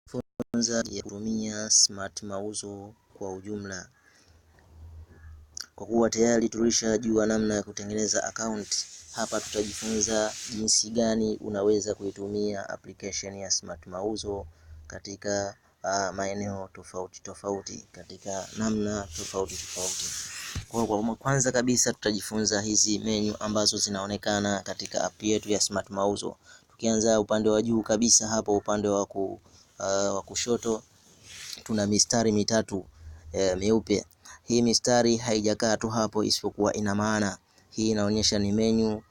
Funza ya kutumia smart mauzo kwa ujumla. Kwa kuwa tayari tulishajua namna ya kutengeneza account, hapa tutajifunza jinsi gani unaweza kuitumia application ya smart mauzo katika maeneo tofauti tofauti, katika namna tofauti tofauti. Kwa kwanza kabisa tutajifunza hizi menu ambazo zinaonekana katika app yetu ya smart mauzo. Tukianza upande wa juu kabisa hapo upande wa kushoto tuna mistari mitatu meupe. Hii mistari haijakaa tu hapo, isipokuwa ina maana. Hii inaonyesha ni menu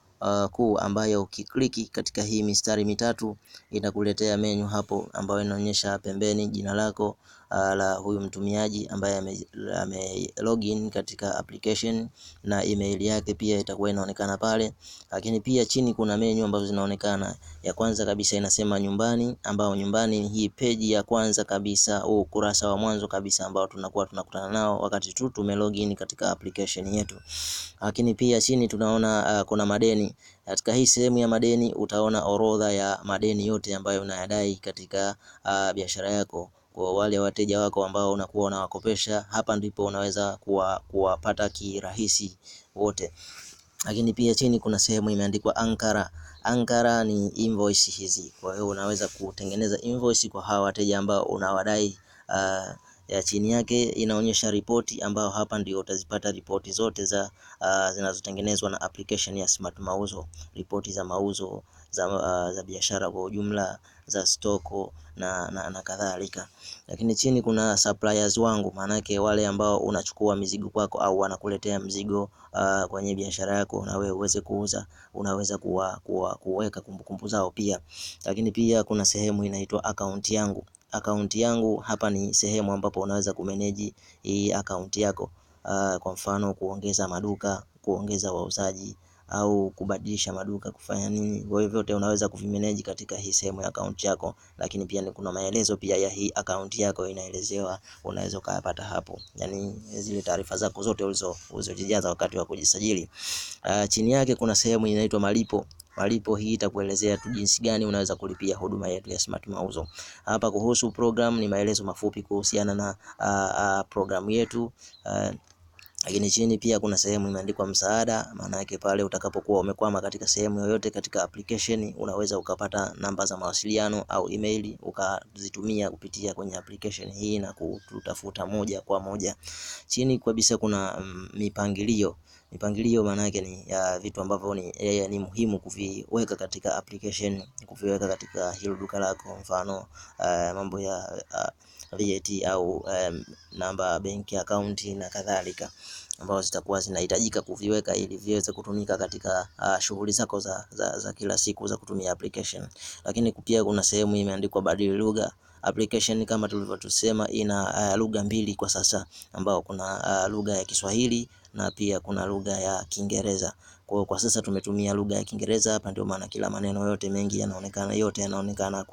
kuu ambayo ukikliki katika hii mistari mitatu itakuletea menu hapo ambayo inaonyesha pembeni jina lako la huyu mtumiaji ambaye ame login katika application, na email yake pia itakuwa inaonekana pale. Lakini pia chini kuna menu ambazo zinaonekana. Ya kwanza kabisa inasema nyumbani, ambao nyumbani ni hii page ya kwanza kabisa au ukurasa wa mwanzo kabisa ambao tunakuwa tunakutana nao wakati tu tumelogin katika application yetu. Lakini pia chini tunaona kuna madeni. Katika hii sehemu ya madeni utaona orodha ya madeni yote ambayo unayadai katika biashara yako. Kwa wale wateja wako ambao unakuwa unawakopesha, hapa ndipo unaweza kuwapata kirahisi wote. Lakini pia chini kuna sehemu imeandikwa ankara. Ankara ni invoice hizi. Kwa hiyo unaweza kutengeneza invoice kwa hawa wateja ambao unawadai. Ya chini yake inaonyesha ripoti, ambao hapa ndio utazipata ripoti zote za zinazotengenezwa na application ya smart mauzo, ripoti za mauzo za biashara kwa ujumla, za stoko na kadhalika. Lakini chini kuna suppliers wangu, maana yake wale ambao unachukua mizigo kwako au wanakuletea mzigo kwenye biashara yako na wewe uweze kuuza, unaweza kuweka kumbukumbu zao pia. Lakini pia kuna sehemu inaitwa account yangu. Account yangu hapa ni sehemu ambapo unaweza kumanage hii account yako. Kwa mfano kuongeza maduka, kuongeza wauzaji, au kubadilisha maduka, kufanya nini. Kwa hivyo vyote unaweza kuvimanage katika hii sehemu ya account yako. Lakini pia kuna maelezo pia ya hii account yako inaelezewa, unaweza kupata hapo. Yaani zile taarifa zako zote ulizojaza wakati wa kujisajili. Chini yake kuna sehemu inaitwa malipo. Malipo hii itakuelezea tu jinsi gani unaweza kulipia huduma yetu ya smart mauzo. Hapa kuhusu program ni maelezo mafupi kuhusiana na program yetu. Lakini chini pia kuna sehemu imeandikwa msaada, maana yake pale utakapokuwa umekwama katika sehemu yoyote katika application, unaweza ukapata namba za mawasiliano au email ukazitumia kupitia kwenye application hii na kututafuta moja kwa moja. Chini kabisa kuna mipangilio. Mipangilio maana yake ni ya vitu ambavyo ni muhimu kuviweka katika application, kuviweka katika hilo duka lako, mfano mambo ya VAT au namba benki account na kadhalika, ambazo zitakuwa zinahitajika kuviweka ili viweze kutumika katika shughuli zako za kila siku za kutumia application. Lakini pia kuna sehemu imeandikwa badili lugha. Application kama tulivyotusema ina lugha mbili kwa sasa, ambao kuna lugha ya Kiswahili na pia kuna lugha ya Kiingereza. Kwa sasa tumetumia lugha ya Kiingereza hapa, ndio maana kila maneno yote mengi yanaonekana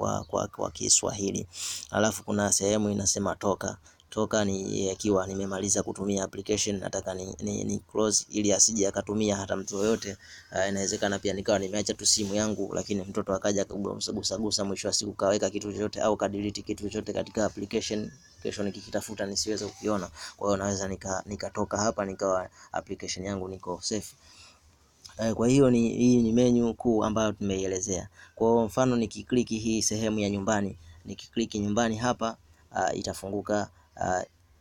kwa Kiswahili. Alafu kuna sehemu inasema toka. Toka ni ikiwa nimemaliza kutumia application, nataka ni close ili asije akatumia hata mtu yoyote. Inawezekana pia nikawa nimeacha tu simu yangu, lakini mtoto akaja akagusa mwisho wa siku kaweka kitu chochote au kadelete kitu chochote katika application, kesho nikikitafuta nisiweze kukiona. Kwa hiyo naweza nikatoka hapa nikawa application yangu niko safe. Kwa hiyo hii ni menu kuu ambayo tumeielezea. Kwa mfano nikikliki hii sehemu ya nyumbani, nikikliki nyumbani hapa itafunguka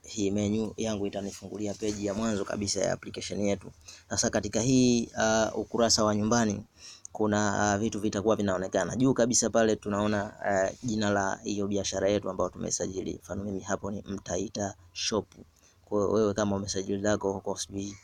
hii menu yangu, itanifungulia page ya mwanzo kabisa ya application yetu. Sasa katika hii ukurasa wa nyumbani kuna vitu vitakuwa vinaonekana. Juu kabisa pale tunaona jina la hiyo biashara yetu ambayo tumesajili. Mfano mimi hapo ni Mtaita Shop. Kwa hiyo wewe kama umesajili lako huko sijui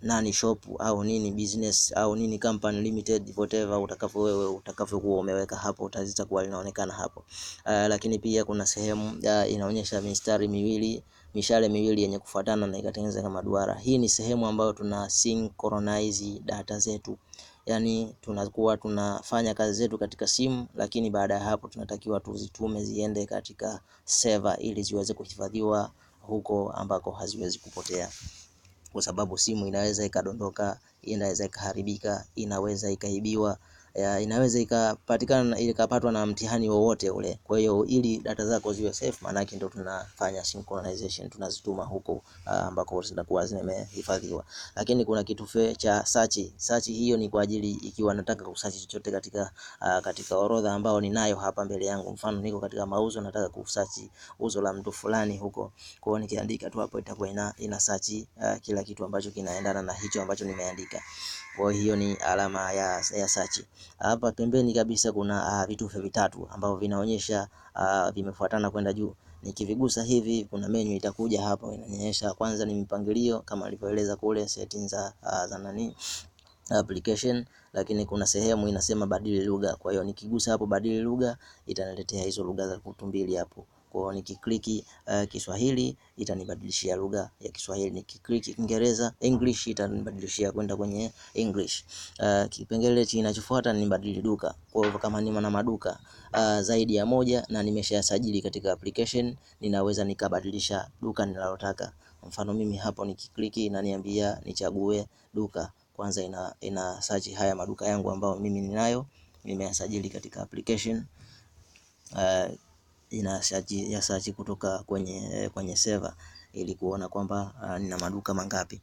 nani shop au nini business au nini company limited, whatever utakavyokuwa umeweka hapo utazitakuwa linaonekana hapo. Lakini pia kuna sehemu inaonyesha mishale miwili yenye kufuatana na ikatengeneza kama duara. Hii ni sehemu ambayo tuna synchronize data zetu. Yani tunakuwa tunafanya kazi zetu katika simu, lakini baada ya hapo tunatakiwa tuzitume ziende katika server ili ziweze kuhifadhiwa huko ambako haziwezi kupotea. Kwa sababu simu inaweza ikadondoka, inaweza ikaharibika, inaweza ikaibiwa, inaweza ikapatikana ikapatwa na mtihani wowote ule. Kwa hiyo ili data zako ziwe safe, maana yake ndio tunafanya synchronization, tunazituma huko ambako zitakuwa zimehifadhiwa. Lakini kuna kitufe cha search. Search hiyo ni kwa ajili ikiwa nataka kusearch chochote katika orodha ambao ninayo hapa mbele yangu. Mfano niko katika mauzo, nataka kusearch uzo la mtu fulani huko. Kwa hiyo nikiandika tu hapo itakuwa ina search kila kitu ambacho kinaendana na hicho ambacho nimeandika. Kwa hiyo ni alama ya search. Hapa pembeni kabisa kuna vitufe vitatu ambavyo vinaonyesha vimefuatana kwenda juu. Nikivigusa hivi kuna menu itakuja hapo, inanionyesha kwanza ni mipangilio kama alivyoeleza kule settings za nani application, lakini kuna sehemu inasema badili lugha. Kwa hiyo nikigusa hapo badili lugha itaniletea hizo lugha za kutumbili hapo. Kwa hiyo nikikliki Kiswahili itanibadilishia lugha ya Kiswahili, nikikliki Kiingereza English itanibadilishia kwenda kwenye English. Kipengele kinachofuata ni badili duka. Kwa hivyo kama ni na maduka zaidi ya moja na nimeshayasajili katika application, ninaweza nikabadilisha duka ninalotaka. Mfano mimi hapo nikikliki inaniambia nichague duka. Kwanza ina search haya maduka yangu ambayo mimi ninayo, nimeyasajili katika application. Ina search kutoka kwenye server ili kuona kwamba nina maduka mangapi.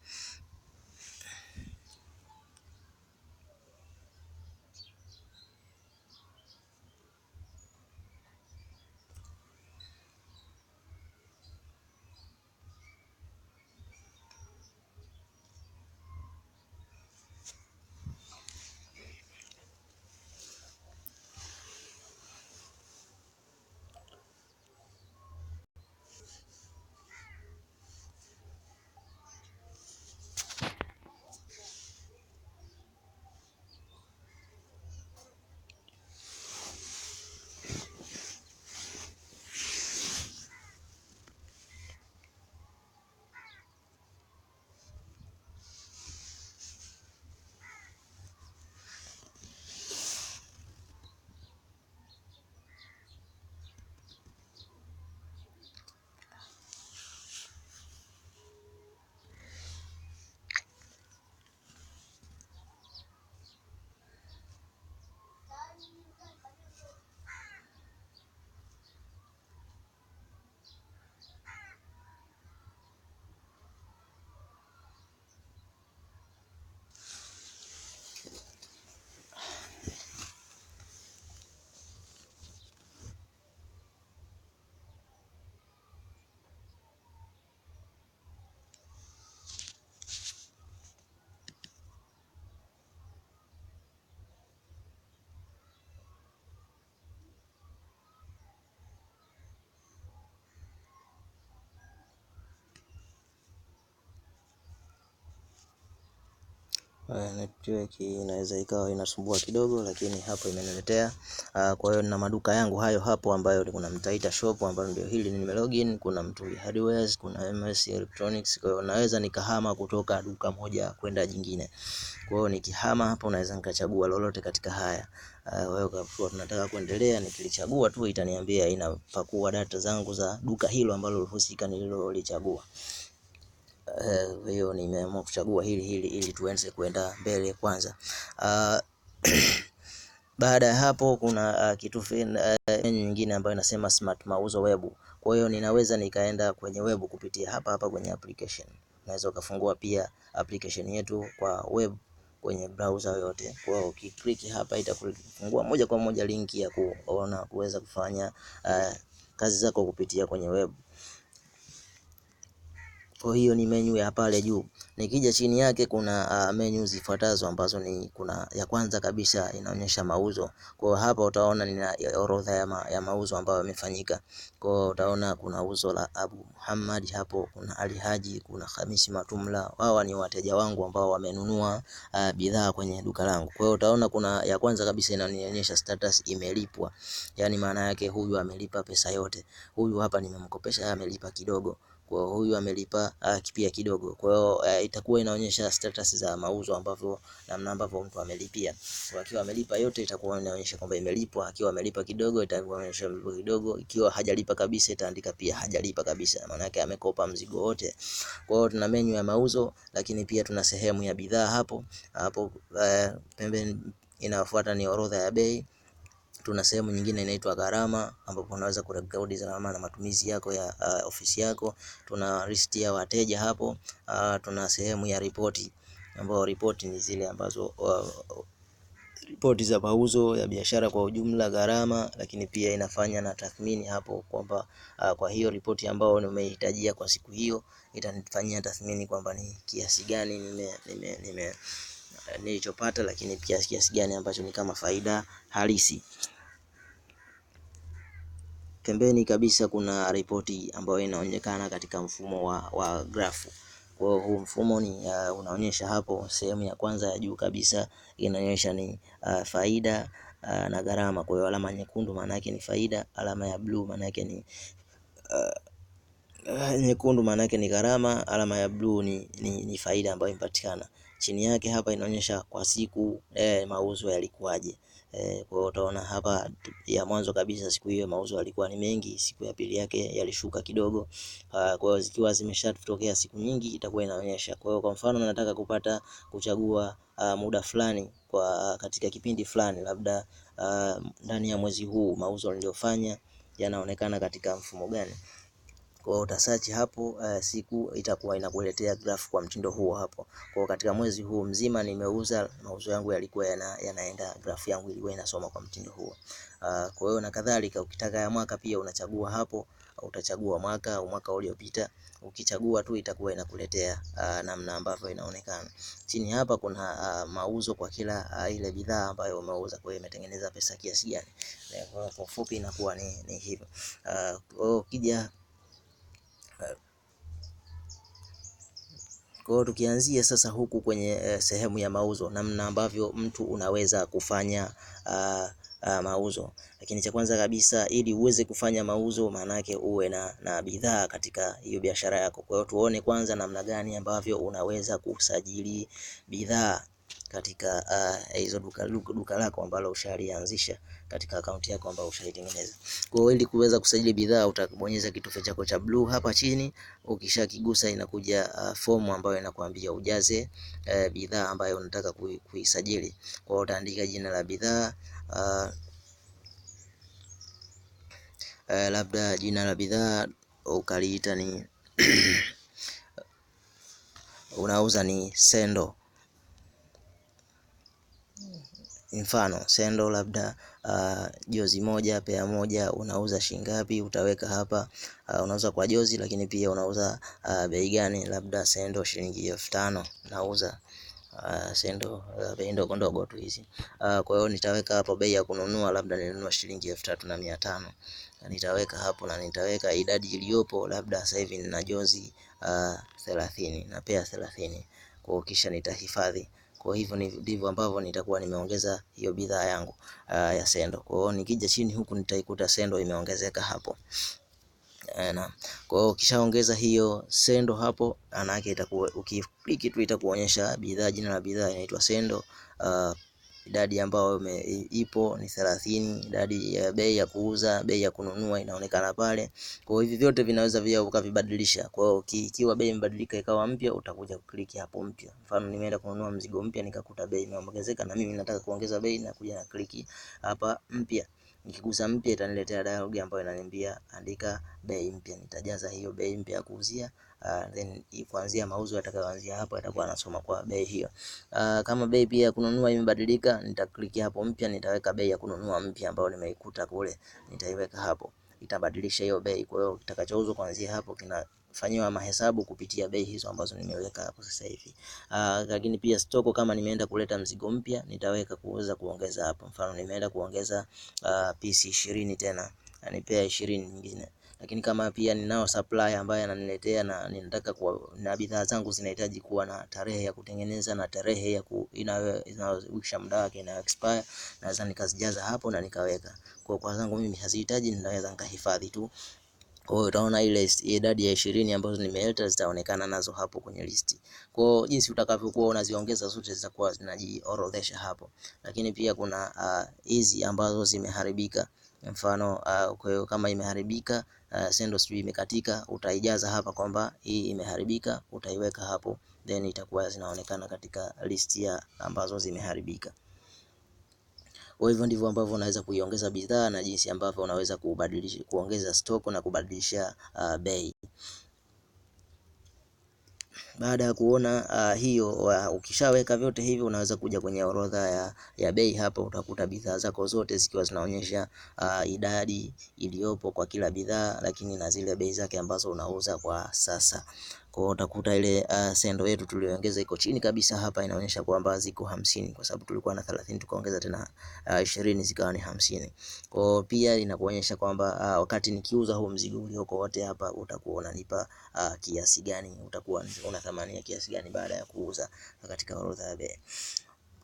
Network inaweza ikawa inasumbua kidogo, lakini hapo imeniletea. Kwa hiyo na maduka yangu hayo hapo ambayo kuna Mtaita Shop ambayo ndio hili nimelogin, kuna Mtuli Hardwares, kuna MS Electronics. Kwa hiyo naweza nikahama kutoka duka moja kwenda jingine. Kwa hiyo nikihama hapo naweza nikachagua lolote katika haya. Wewe kama tunataka kuendelea, nikilichagua tu itaniambia inapakua data zangu za duka hilo ambalo husika nililolichagua. Hiyo nimeamua kuchagua hili ili tuenze kwenda mbele kwanza. Baada ya hapo kuna kitufe nyingine ambayo inasema Smart Mauzo Web. Kwa hiyo ninaweza nikaenda kwenye web kupitia hapa kwenye application. Unaweza ukafungua pia application yetu kwa web kwenye browser yoyote. Kwa hiyo ukiklik hapa itakufungua moja kwa moja linki ya kuweza kufanya kazi zako kupitia kwenye web. Kwa hiyo ni menu ya pale juu. Nikija chini yake kuna menu zifuatazo ambazo kuna ya kwanza kabisa inaonyesha mauzo. Kwa hapa utaona nina orodha ya mauzo ambayo yamefanyika. Kwa utaona kuna uzo la Abu Muhammad hapo, kuna Ali Haji, kuna Hamisi Matumla. Hawa ni wateja wangu ambao wamenunua bidhaa kwenye duka langu. Kwa hiyo utaona kuna ya kwanza kabisa inanionyesha status imelipwa. Yaani maana yake huyu amelipa pesa yote. Huyu hapa nimemkopesha amelipa kidogo. Kwa huyu amelipa pia kidogo. Kwa hiyo itakuwa inaonyesha status za mauzo ambavyo namna ambavyo mtu amelipia. Kwa akiwa amelipa yote itakuwa inaonyesha kwamba imelipwa, akiwa amelipa kidogo itakuwa inaonyesha kidogo, ikiwa hajalipa kabisa itaandika pia hajalipa kabisa, maana yake amekopa mzigo wote. Kwa hiyo tuna menu ya mauzo, lakini pia tuna sehemu ya bidhaa hapo pembeni inayofuata ni orodha ya bei. Tuna sehemu nyingine inaitwa gharama, ambapo unaweza kurekodi gharama na matumizi yako ya ofisi yako. Tuna list ya wateja hapo. Tuna sehemu ya ripoti, ambapo ripoti ni zile ambazo ripoti za mauzo ya biashara kwa ujumla, gharama, lakini pia inafanya na tathmini hapo kwamba kwa hiyo ripoti ambayo umehitajia kwa siku hiyo itanifanyia tathmini kwamba ni kiasi gani nilichopata, lakini pia kiasi gani ambacho ni kama faida halisi. Pembeni kabisa kuna ripoti ambayo inaonekana katika mfumo wa grafu. Kwa hiyo huu mfumo ni unaonyesha hapo, sehemu ya kwanza ya juu kabisa inaonyesha ni faida na gharama. Kwa hiyo alama nyekundu maana yake ni faida, alama ya blue maana yake ni nyekundu maana yake ni gharama, alama ya blue ni faida ambayo imepatikana. Chini yake hapa inaonyesha kwa siku mauzo yalikuwaje. Kwa hiyo utaona hapa ya mwanzo kabisa siku hiyo mauzo yalikuwa ni mengi, siku ya pili yake yalishuka kidogo. Kwa hiyo zikiwa zimeshatokea siku nyingi itakuwa inaonyesha. Kwa hiyo kwa mfano nataka kuchagua muda fulani kwa katika kipindi fulani, labda ndani ya mwezi huu mauzo niliyofanya yanaonekana katika mfumo gani. Kwa hiyo utasearch hapo siku, itakuwa inakuletea graph kwa mtindo huo hapo. Kwa hiyo katika mwezi huu mzima nimeuza, mauzo yangu yalikuwa yanaenda, graph yangu ilikuwa inasoma kwa mtindo huo. Kwa hiyo na kadhalika, ukitaka ya mwaka pia unachagua hapo, utachagua mwaka au mwaka uliopita. Ukichagua tu itakuwa inakuletea namna ambavyo inaonekana. Chini hapa kuna mauzo kwa kila ile bidhaa ambayo umeuza, kwa hiyo imetengeneza pesa kiasi gani. Kwa ufupi inakuwa ni hivyo. Ukija kwa hiyo tukianzia sasa huku kwenye sehemu ya mauzo, namna ambavyo mtu unaweza kufanya mauzo. Lakini cha kwanza kabisa, ili uweze kufanya mauzo maana yake uwe na bidhaa katika hiyo biashara yako. Kwa hiyo tuone kwanza namna gani ambavyo unaweza kusajili bidhaa katika hizo duka lako ambalo ushalianzisha, katika akaunti yako ambayo ushaitengeneza. Kwa hiyo ili kuweza kusajili bidhaa utabonyeza kitufe chako cha blue hapa chini. Ukishakigusa inakuja fomu ambayo inakuambia ujaze bidhaa ambayo unataka kuisajili. Kwa hiyo utaandika jina la bidhaa, labda jina la bidhaa ukaliita ni unauza ni sendo, mfano sendo labda jozi moja, pea moja, unauza shilingi ngapi, utaweka hapa. Unauza kwa jozi, lakini pia unauza bei gani, labda sendo shilingi 5000 nauza sendo bei ndogo ndogo tu hizi. Kwa hiyo nitaweka hapo bei ya kununua, labda ninunua shilingi 3500. Nitaweka hapo na nitaweka idadi iliyopo, labda sasa hivi nina jozi 30 na pea 30. Kwa hiyo kisha nitahifadhi. Kwa hivyo ndivyo ambavyo nitakuwa nimeongeza hiyo bidhaa yangu ya sendo. Kwa hiyo nikija chini huku nitaikuta sendo imeongezeka hapo. Na kwa hiyo ukishaongeza hiyo sendo hapo, maana yake itakuwa ukiklik tu itakuonyesha bidhaa, jina la bidhaa inaitwa sendo. Idadi ambayo ipo ni 30, idadi ya bei ya kuuza, bei ya kununua inaonekana pale. Kwa hiyo hivi vyote vinaweza via ukavibadilisha. Kwa hiyo ikiwa bei imebadilika ikawa mpya, utakuja kukliki hapo mpya. Mfano nimeenda kununua mzigo mpya nikakuta bei imeongezeka na mimi nataka kuongeza bei, na kuja na kliki hapa mpya. Nikigusa mpya itaniletea dialog ambayo inaniambia andika bei mpya. Nitajaza hiyo bei mpya ya kuuzia, then kuanzia mauzo yatakayoanzia hapo yatakuwa yanasoma kwa bei hiyo. Kama bei pia ya kununua imebadilika, nitakliki hapo mpya, nitaweka bei ya kununua mpya ambayo nimeikuta kule, nitaiweka hapo, itabadilisha hiyo bei. Kwa hiyo kitakachouzwa kuanzia hapo kinafanywa mahesabu kupitia bei hizo ambazo nimeweka hapo sasa hivi. Lakini pia stoko, kama nimeenda kuleta mzigo mpya, nitaweka kuweza kuongeza hapo. Mfano nimeenda kuongeza PC 20 tena, anipea 20 nyingine. Lakini kama pia ninao supplier ambaye ananiletea na ninataka na bidhaa zangu zinahitaji kuwa na tarehe ya kutengeneza na tarehe ya inayoisha muda wake, ina expire, naweza nikazijaza hapo na nikaweka. Kwa zangu mimi hazihitaji, ninaweza nikahifadhi tu. Kwa hiyo utaona ile idadi ya 20 ambazo nimeleta zitaonekana nazo hapo kwenye listi. Kwa hiyo jinsi utakavyokuwa unaziongeza zote zitakuwa zinajiorodhesha hapo. Lakini pia kuna hizi ambazo zimeharibika. Mfano kwa hiyo kama imeharibika, sendo sijui imekatika, utaijaza hapa kwamba hii imeharibika, utaiweka hapo, then itakuwa zinaonekana katika listi ya ambazo zimeharibika. Kwa hivyo ndivyo ambavyo unaweza kuiongeza bidhaa na jinsi ambavyo unaweza kubadilisha, kuongeza stock na kubadilisha bei. Baada ya kuona hiyo, ukishaweka vyote hivi, unaweza kuja kwenye orodha ya bei. Hapa utakuta bidhaa zako zote zikiwa zinaonyesha idadi iliyopo kwa kila bidhaa, lakini na zile bei zake ambazo unauza kwa sasa. Kwa hiyo utakuta ile sendo yetu tuliyoongeza iko chini kabisa hapa, inaonyesha kwamba ziko 50 kwa sababu tulikuwa na 30 tukaongeza tena 20 zikawa ni 50. Kwa hiyo pia inakuonyesha kwamba wakati nikiuza huu mzigo ulioko wote hapa, utakuwa unanipa kiasi gani, utakuwa una thamani ya kiasi gani baada ya kuuza katika orodha ya bei.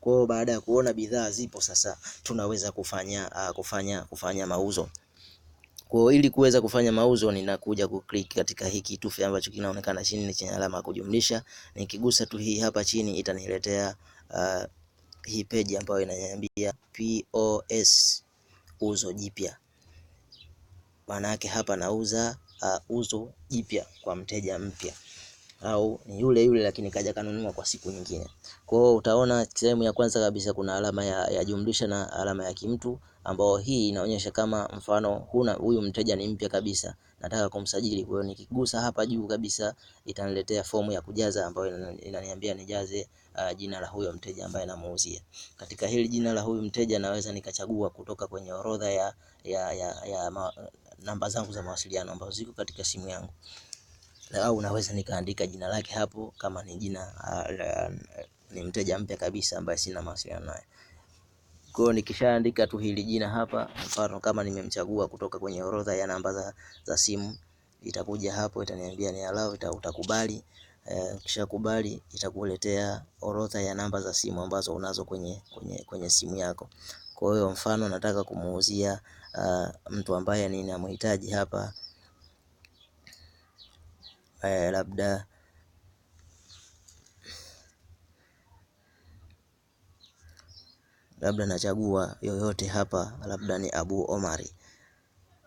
Kwa hiyo baada ya kuona bidhaa zipo sasa, tunaweza kufanya mauzo. Kwa hiyo ili kuweza kufanya mauzo, ninakuja kuclick katika hiki kitufe ambacho kinaonekana chini chenye alama ya kujumlisha. Nikigusa tu hii hapa chini, itaniletea hii page ambayo inaniambia POS uzo jipya. Maana yake hapa nauza uzo jipya kwa mteja mpya, au ni yule yule lakini kaja kanunua kwa siku nyingine. Kwa hiyo utaona sehemu ya kwanza kabisa kuna alama ya jumlisha na alama ya kimtu, ambao hii inaonyesha kama mfano huyu mteja ni mpya kabisa, nataka kumsajili. Kwa hiyo nikigusa hapa juu kabisa, itaniletea fomu ya kujaza ambayo inaniambia nijaze jina la huyo mteja ambaye namuuzia. Katika hili jina la huyu mteja naweza nikachagua kutoka kwenye orodha ya namba zangu za mawasiliano ambazo ziko katika simu yangu, au naweza nikaandika jina lake hapo kama ni jina ni mteja mpya kabisa ambaye sina mawasiliano naye. Kwa hiyo nikishaandika tu hili jina hapa, mfano kama nimemchagua kutoka kwenye orodha ya namba za simu, itakuja hapo itaniambia ni allow, utakubali. Kisha kubali, itakuletea orodha ya namba za simu ambazo unazo kwenye simu yako. Kwa hiyo mfano nataka kumuuzia mtu ambaye ninamhitaji hapa, labda nachagua yoyote hapa, labda ni Abu Omari.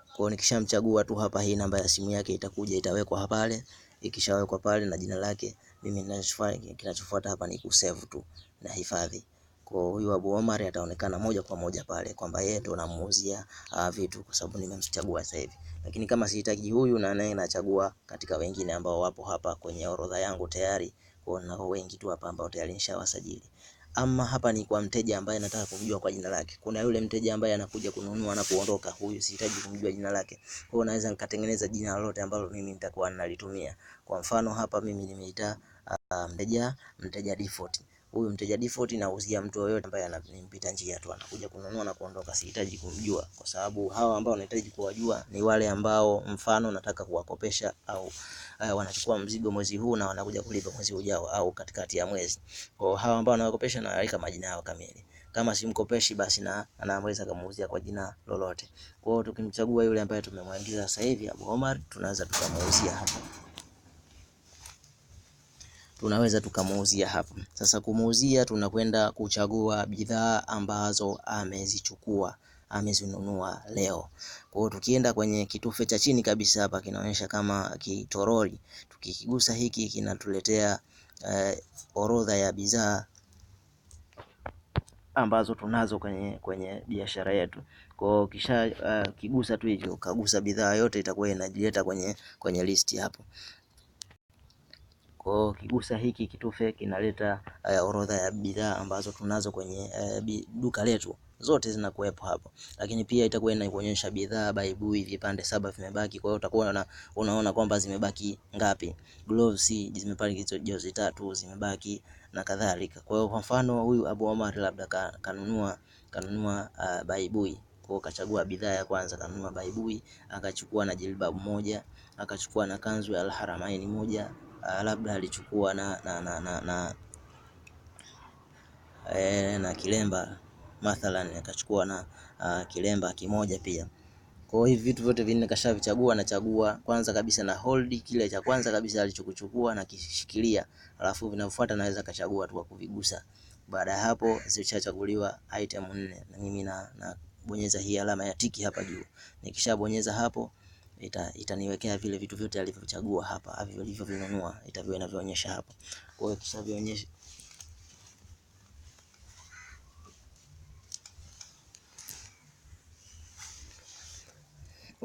Kwa hiyo nikishamchagua tu hapa, hii namba ya simu yake itakuja, itawekwa pale. Ikishawekwa pale na jina lake, mimi kinachofuata hapa ni kusave tu na hifadhi. Kwa huyu Abu Omari ataonekana moja kwa moja pale kwamba yeye ndo namuuzia vitu, kwa sababu nimemchagua sasa hivi. Lakini kama sihitaji huyu, na naye nachagua katika wengine ambao wapo hapa kwenye orodha yangu tayari. Kwa hiyo nao wengi tu hapa ambao tayari nishawasajili. Ama hapa ni kwa mteja ambaye nataka kumjua kwa jina lake. Kuna yule mteja ambaye anakuja kununua na kuondoka, huyu sihitaji kumjua jina lake. Kwa hiyo naweza nikatengeneza jina lolote ambalo mimi nitakuwa nalitumia. Kwa mfano hapa mimi nimeita mteja default. Huyu mteja default nauzia mtu yoyote ambaye anampita njia tu, anakuja kununua na kuondoka, sihitaji kumjua, kwa sababu hawa ambao nahitaji kuwajua ni wale ambao mfano nataka kuwakopesha, au wanachukua mzigo mwezi huu na wanakuja kulipa mwezi ujao au katikati ya mwezi. Kwa hawa ambao nawakopesha naweka majina yao kamili. Kama simkopeshi, basi anaweza kumuuzia kwa jina lolote. Kwa hiyo tukimchagua yule ambaye tumemwingiza sasa hivi, Abu Omar, tunaweza tukamuuzia hapa. Sasa kumuuzia, tunakwenda kuchagua bidhaa ambazo amezinunua leo. Kwa hiyo tukienda kwenye kitufe cha chini kabisa hapa, kinaonyesha kama kitoroli. Tukikigusa hiki, kinatuletea orodha ya bidhaa ambazo tunazo kwenye biashara yetu. Kwa hiyo kisha kigusa tu hicho, kagusa bidhaa yote, itakuwa inajileta kwenye listi hapo. Kwa hiyo kigusa hiki kitufe, kinaleta orodha ya bidhaa ambazo tunazo kwenye duka letu, zote zinakuwepo hapo. Lakini pia itakuwa inakuonyesha bidhaa baibui vipande 7 vimebaki. Kwa hiyo utakuwa unaona kwamba zimebaki ngapi. Gloves zimebaki jozi 3 zimebaki na kadhalika. Kwa hiyo kwa mfano huyu Abu Omar labda kanunua baibui. Kwa hiyo kachagua bidhaa ya kwanza, kanunua baibui, akachukua na jilbab moja, akachukua na kanzu ya Al-Haramain moja, labda alichukua na kilemba mathalan, akachukua na kilemba kimoja pia. Kwa hiyo hivi vitu vyote vinne kashavichagua, nachagua kwanza kabisa na hold kile cha kwanza kabisa alichokuchukua na kishikilia, alafu vinafuata naweza kachagua tu kwa kuvigusa. Baada ya hapo zishachaguliwa item 4, na mimi na bonyeza hii alama ya tiki hapa juu. Nikishabonyeza hapo, itaniwekea vile vitu vyote alivyochagua hapa, alivyovinunua, itaviona inavyoonyesha hapo. Kwa hiyo kishavionyesha,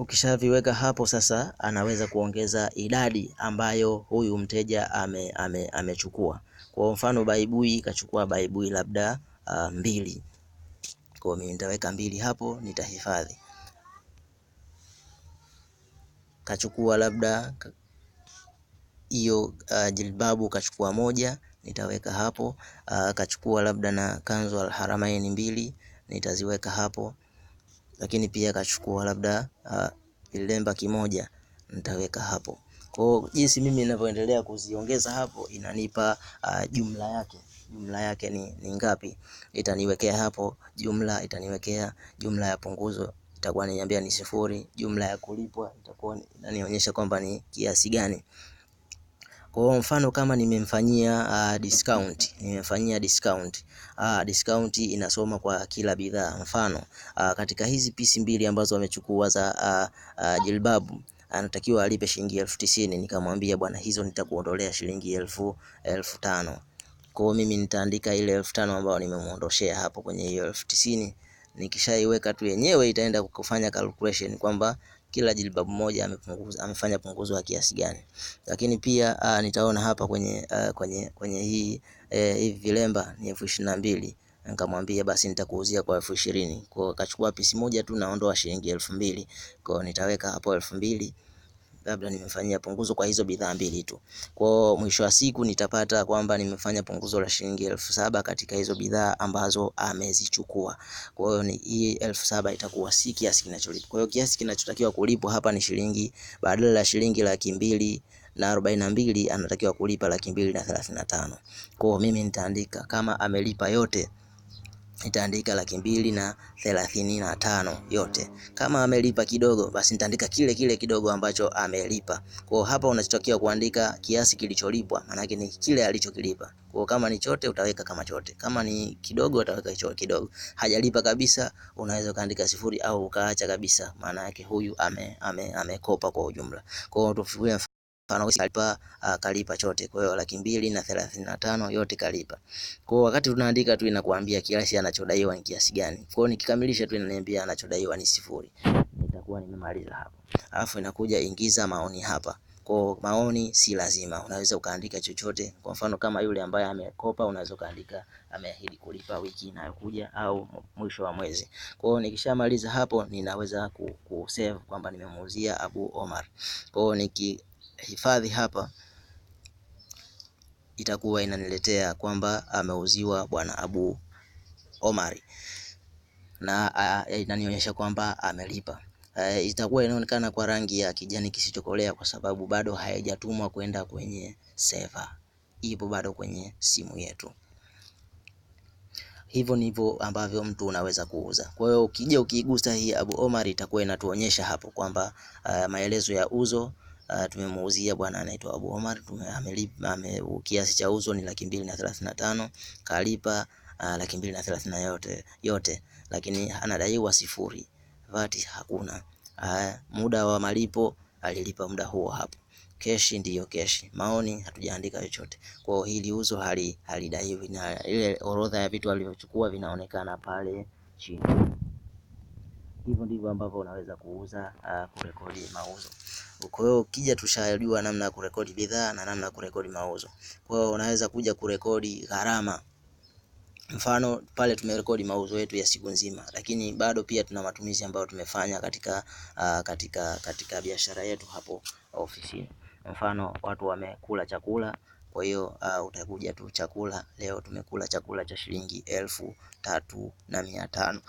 Ukishaviweka hapo sasa, anaweza kuongeza idadi ambayo huyu mteja amechukua. Kwa mfano baibui kachukua baibui labda mbili, kwa mimi nitaweka mbili hapo, nitahifadhi. Kachukua labda hiyo jilbabu kachukua moja, nitaweka hapo. Kachukua labda na kanzu al-haramain mbili, nitaziweka hapo. Lakini pia kachukua labda kilemba kimoja, nitaweka hapo. Kwa jinsi mimi ninavyoendelea kuziongeza hapo, inanipa jumla yake ni ngapi. Itaniwekea hapo jumla, itaniwekea jumla ya punguzo, itakuwa inaniambia ni sifuri. Jumla ya kulipwa itakuwa inanionyesha kwamba ni kiasi gani. Kwa mfano kama nimemfanyia discount inasoma kwa kila bidhaa. Mfano katika hizi pisi mbili ambazo amechukua za jilbabu, anatakiwa alipe shilingi 1090. Nikamwambia bwana, hizo nitakuondolea shilingi 1005. Kwa mimi nitaandika ile 1005 ambayo nimemuondoshea hapo kwenye hiyo 1090. Nikishaiweka tu yenyewe itaenda kufanya calculation kwamba kila jilbabu moja amefanya punguzo ya kiasi gani. Lakini pia nitaona hapa kwenye hii hivi vilemba ni 22,000. Nikamwambia basi nitakuuzia kwa 20,000. Kwa kachukua pisi moja tu, naondoa shilingi 2,000. Kwa nitaweka hapo 2,000, labda nimefanyia punguzo kwa hizo bidhaa mbili tu. Kwa mwisho wa siku nitapata kwamba nimefanya punguzo la shilingi 7,000 katika hizo bidhaa ambazo amezichukua. Kwa hiyo ni hii 7,000 itakuwa si kiasi kinacholipwa. Kwa hiyo kiasi kinachotakiwa kulipwa hapa ni shilingi, badala ya shilingi 242,000 anatakiwa kulipa 235,000. Kwa hiyo mimi nitaandika kama amelipa yote, nitaandika 235,000 yote. Kama amelipa kidogo, basi nitaandika kile kidogo ambacho amelipa. Kwa hapa unachotakiwa kuandika kiasi kilicholipwa, maana yake ni kile alichokilipa. Kwa kama ni chote utaweka kama chote, kama ni kidogo utaweka hicho kidogo. Hajalipa kabisa, unaweza kaandika sifuri au ukaacha kabisa, maana yake huyu amekopa kwa ujumla. Kwa hiyo tufikie kalipa chote, kwa hiyo 235,000 yote kalipa. Kwa wakati tunaandika tu inakuambia kiasi anachodaiwa ni kiasi gani. Kwa hiyo nikikamilisha tu inaniambia anachodaiwa ni sifuri. Nitakuwa nimemaliza hapo. Alafu inakuja ingiza maoni hapa. Kwa maoni si lazima, unaweza ukaandika chochote. Kwa mfano kama yule ambaye amekopa, unaweza ukaandika ameahidi kulipa wiki inayokuja au mwisho wa mwezi. Kwa hiyo nikishamaliza hapo, ninaweza kusave kwamba nimemuuzia Abu Omar. Kwa hiyo nikihifadhi hapa, itakuwa inaniletea kwamba ameuziwa bwana Abu Omar na inanionyesha kwamba amelipa. Itakuwa inaonekana kwa rangi ya kijani kisichokolea kwa sababu bado haijatumwa kwenda kwenye server, ipo bado kwenye simu yetu. Hivyo ndivyo ambavyo mtu unaweza kuuza. Kwa hiyo ukija ukiigusa hii Abu Omar itakuwa inatuonyesha hapo kwamba maelezo ya uzo, tumemuuzia bwana anaitwa Abu Omar, kiasi cha uzo ni 235,000, kalipa 230,000 yote, lakini anadaiwa sifuri, VAT hakuna. Muda wa malipo alilipa muda huo hapo. Keshi ndiyo keshi. Maoni hatujaandika chochote. Kwa hiyo hili uzo halidaiwi, na ile orodha ya vitu alivyochukua vinaonekana pale chini. Hivyo ndivyo ambavyo unaweza kuuza, kurekodi mauzo. Kwa hiyo ukija tushajua namna ya kurekodi bidhaa na namna ya kurekodi mauzo. Kwa hiyo unaweza kuja kurekodi gharama. Mfano pale tumerekodi mauzo yetu ya siku nzima, lakini bado pia tuna matumizi ambayo tumefanya katika biashara yetu hapo ofisini. Mfano watu wamekula chakula, kwa hiyo utakuja tu chakula, leo tumekula chakula cha shilingi 3,500.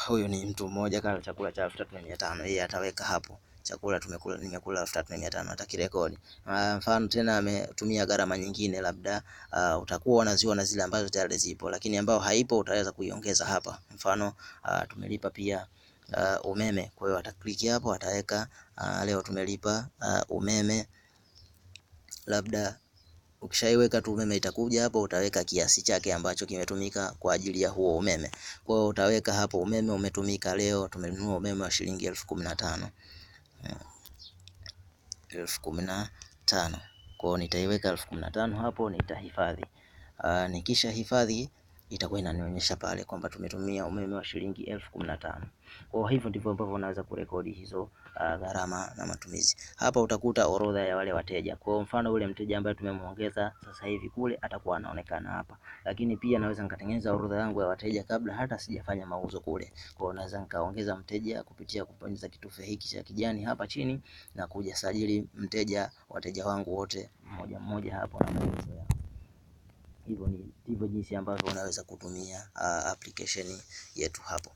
Huyu ni mtu mmoja kala chakula cha 3,500, yeye ataweka hapo chakula nimekula 3,500, atakirekodi. Mfano tena ametumia gharama nyingine, labda utakuwa unaziona zile ambazo tayari zipo, lakini ambao haipo utaweza kuiongeza hapa. Mfano tumelipa pia umeme, kwa hiyo atakliki hapo, ataweka leo tumelipa umeme, labda ukishaiweka tu umeme itakuja hapo, utaweka kiasi chake ambacho kimetumika kwa ajili ya huo umeme. Kwa hiyo utaweka hapo umeme umetumika leo, tumenunua umeme wa shilingi 15,000. 15,000. Kwa hiyo nitaiweka 15,000 hapo, nitahifadhi. Nikisha hifadhi itakuwa inanionyesha pale kwamba tumetumia umeme wa shilingi 1015. Kwa hivyo ndivyo ambavyo unaweza kurekodi hizo gharama na matumizi. Hapa utakuta orodha ya wale wateja. Kwa mfano ule mteja ambaye tumemuongeza sasa hivi kule atakuwa anaonekana hapa, lakini pia naweza nikatengeneza orodha yangu ya wateja kabla hata sijafanya mauzo kule. Kwa naweza nikaongeza mteja kupitia kubonyeza kitufe hiki cha kijani hapa chini na kuja sajili mteja, wateja wangu wote mmoja mmoja hapo na maelezo yao. Hivyo jinsi ambavyo unaweza kutumia application yetu hapo.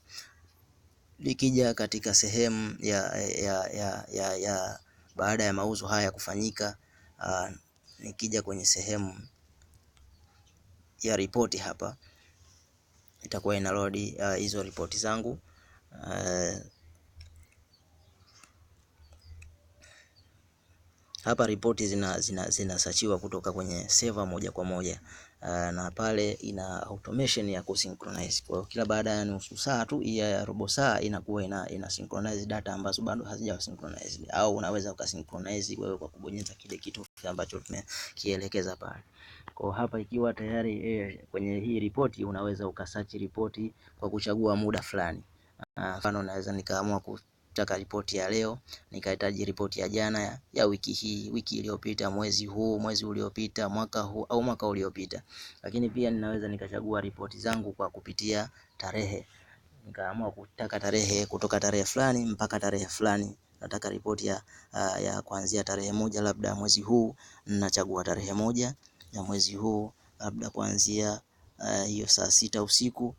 Likija katika sehemu ya baada ya mauzo haya kufanyika, nikija kwenye sehemu ya ripoti hapa, itakuwa ina load hizo ripoti zangu. Hapa ripoti zinasachiwa kutoka kwenye server moja kwa moja, na pale ina automation ya kusynchronize. Kwa hiyo kila baada ya nusu saa tu ya robo saa inakuwa ina synchronize data ambazo bado hazija synchronize, au unaweza ukasynchronize wewe kwa kubonyeza kile kitu ambacho tumekielekeza pale. Kwa hapa ikiwa tayari kwenye hii ripoti, unaweza ukasearch ripoti kwa kuchagua muda fulani. Mfano naweza nikaamua kutaka ripoti ya leo, nikahitaji ripoti ya jana, ya wiki hii, wiki iliyopita, mwezi huu, mwezi uliopita, mwaka huu au mwaka uliopita. Lakini pia ninaweza nikachagua ripoti zangu kwa kupitia tarehe. Nikaamua kutaka tarehe kutoka tarehe fulani mpaka tarehe fulani. Nataka ripoti ya kuanzia tarehe moja labda mwezi huu, nachagua tarehe moja ya mwezi huu, labda kuanzia hiyo saa 6 usiku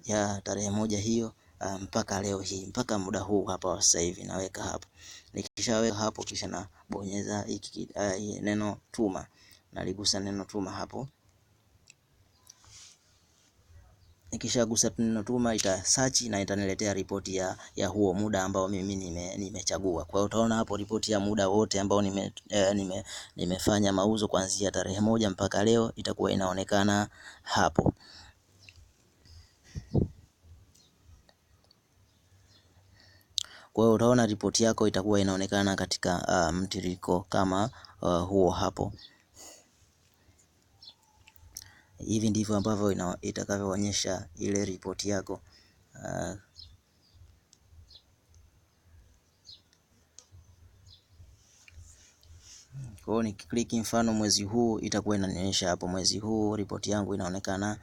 ya tarehe moja hiyo mpaka leo hii, mpaka muda huu hapa sasa hivi naweka hapo. Nikishaweka hapo, kisha nabonyeza hiki neno tuma, naligusa neno tuma hapo. Nikishagusa neno tuma, ita search na itaniletea ripoti ya huo muda ambao mimi nimechagua. Kwa hiyo utaona hapo ripoti ya muda wote ambao nimefanya mauzo kuanzia tarehe moja mpaka leo itakuwa inaonekana hapo. Kwa hiyo utaona ripoti yako itakuwa inaonekana katika mtiririko kama huo hapo. Hivi ndivyo ambavyo itakavyoonyesha ile ripoti yako. Kwa hiyo nikiklik mfano mwezi huu, itakuwa inanionyesha hapo mwezi huu ripoti yangu inaonekana